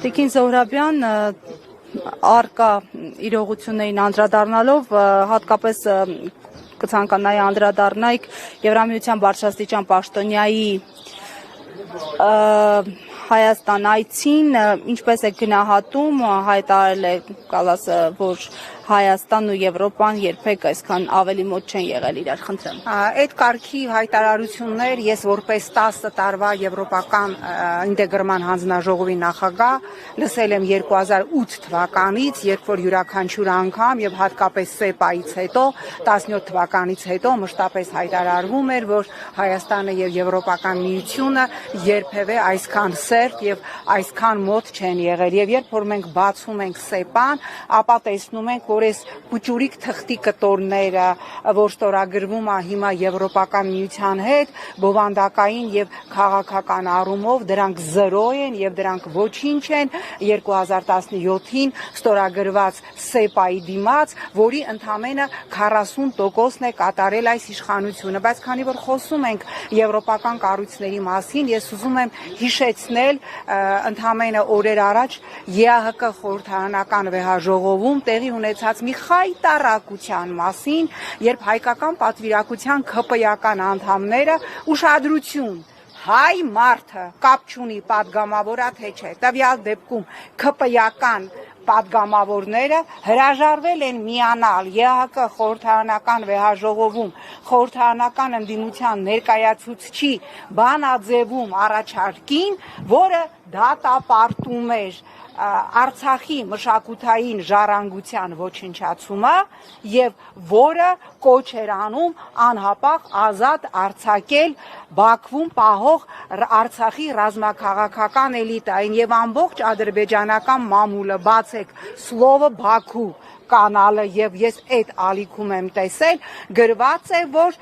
Տիկին Զոհրաբյան արկա իրողություններին անդրադառնալով հատկապես կցանկանայի անդրադառնայիք Եվրամիության բարձրաստիճան պաշտոնյայի Հայաստան այցին, ինչպես է գնահատում, հայտարարել է Կալասը, որ Հայաստանն ու Եվրոպան երբեք այսքան ավելի մոտ չեն եղել իրար, խնդրեմ։ Այդ կարգի հայտարարություններ ես որպես 10 տարվա եվրոպական ինտեգրման հանձնաժողովի նախագահ լսել եմ 2008 թվականից, երբ որ յուրաքանչյուր անգամ եւ հատկապես ՍԵՊԱ-ից հետո 17 թվականից հետո մշտապես հայտարարվում էր, որ Հայաստանը եւ Եվրոպական միությունը երբևէ այսքան սերտ եւ այսքան մոտ չեն եղել եւ երբ որ մենք բացում ենք ՍԵՊԱ-ն, ապա տեսնում ենք, որ այս փուճուրիկ թղթի կտորները, որ ստորագրվում է հիմա Եվրոպական միության հետ, բովանդակային եւ քաղաքական առումով դրանք 0 են եւ դրանք ոչինչ են 2017-ին ստորագրված ՍԵՊԱ-ի դիմաց, որի ընդամենը 40%-ն է կատարել այս իշխանությունը, բայց քանի որ խոսում ենք եվրոպական կառույցների մասին, ես ուզում եմ հիշեցնել ընդամենը օրեր առաջ ԵԱՀԿ խորհրդարանական վեհաժողովում տեղի ունեցած մի խայտառակության մասին, երբ հայկական պատվիրակության ԿՊ-ական անդամները ուշադրություն հայ մարդը կապ չունի պատգամավորա թե չէ, տվյալ դեպքում ԿՊ-ական պատգամավորները հրաժարվել են միանալ ԵԱՀԿ խորհրդարանական վեհաժողովում խորհրդարանական ընդդիմության ներկայացուցչի բանաձևում առաջարկին, որը դատապարտում էր Արցախի մշակութային ժառանգության ոչնչացումը եւ որը կոչ էր անում անհապաղ ազատ արձակել Բաքվում պահող Արցախի ռազմաքաղաքական էլիտային եւ ամբողջ ադրբեջանական մամուլը բացեք Սլովը Բաքու կանալը եւ ես այդ ալիքում եմ տեսել գրված է, որ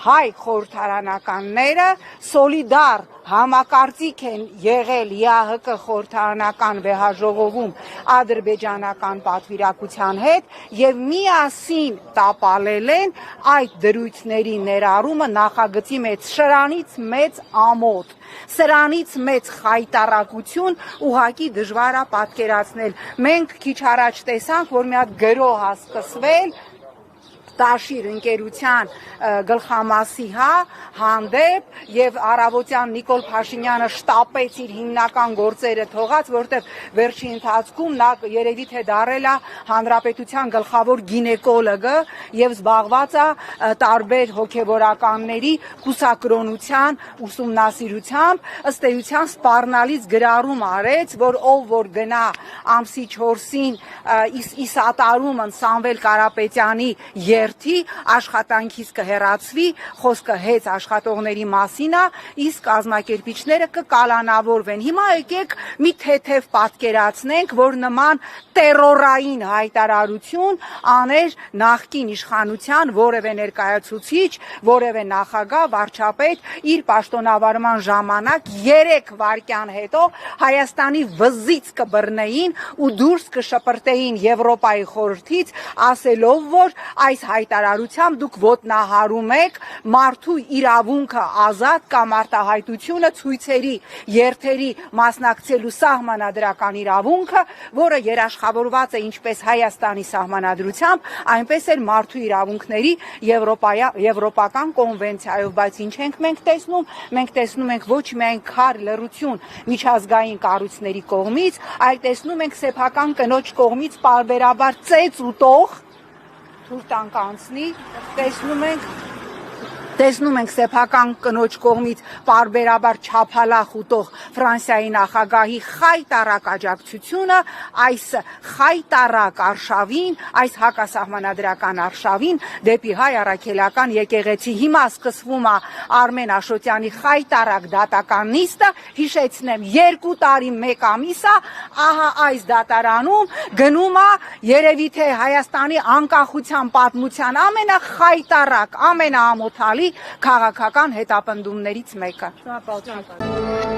հայ խորհրդարանականները սոլիդար համակարծիք են եղել ԵԱՀԿ խորհրդարանական վեհաժողովում ադրբեջանական պատվիրակության հետ եւ միասին տապալել են այդ դրույթների ներառումը նախագծի մեջ շրանից մեծ ամոթ, սրանից մեծ խայտառակություն ուղղակի դժվար է պատկերացնել։ Մենք քիչ առաջ տեսանք, որ մի հատ գրոհ է սկսվել Տաշիր ընկերության գլխամասի հանդեպ եւ առավոտյան Նիկոլ Փաշինյանը շտապեց իր հիմնական գործերը թողած, որտեղ վերջի ընթացքում նա երևի թե դարել է հանրապետության գլխավոր գինեկոլոգը եւ զբաղված է տարբեր հոգեվորականների կուսակրոնության ուսումնասիրությամբ, ըստ էության սպառնալից գրառում արեց, որ ով որ գնա ամսի 4-ին իսատարումն Սամվել Կարապետյանի երթի աշխատանքից կհեռացվի, խոսքը հեծ աշխատողների մասին է, իսկ կազմակերպիչները կկալանավորվեն։ Հիմա եկեք մի թեթև պատկերացնենք, որ նման տերորային հայտարարություն աներ նախկին իշխանության որևէ ներկայացուցիչ, որևէ նախագահ, վարչապետ իր պաշտոնավարման ժամանակ 3 վայրկյան հետո Հայաստանի վզից կբռնեին ու դուրս կշպրտեին Եվրոպայի խորհրդից, ասելով, որ այս հայտարարությամբ դուք ոտնահարում եք մարդու իրավունքը ազատ կամ արտահայտությունը ցույցերի, երթերի մասնակցելու սահմանադրական իրավունքը, որը երաշխավորված է ինչպես Հայաստանի սահմանադրությամբ, այնպես էլ մարդու իրավունքների եվրոպական կոնվենցիայով, բայց ինչ ենք մենք տեսնում, մենք տեսնում ենք ոչ միայն քար լռություն միջազգային կառույցների կողմից, այլ տեսնում ենք սեփական կնոջ կողմից պարբերաբար ծեծ ուտող թուրտանք անցնի, տեսնում ենք սեփական կնոջ կողմից պարբերաբար չափալախ ուտող Ֆրանսիայի նախագահի խայտառակ աջակցությունը այս խայտառակ արշավին, այս հակասահմանադրական արշավին դեպի հայ առաքելական եկեղեցի։ Հիմա սկսվում է Արմեն Աշոտյանի խայտառակ դատական նիստը, հիշեցնեմ 2 տարի 1 ամիս է, ահա այս դատարանում գնում է երևի թե Հայաստանի անկախության պատմության ամենախայտառակ, ամենաամոթալի քաղաքական հետապնդումներից մեկը։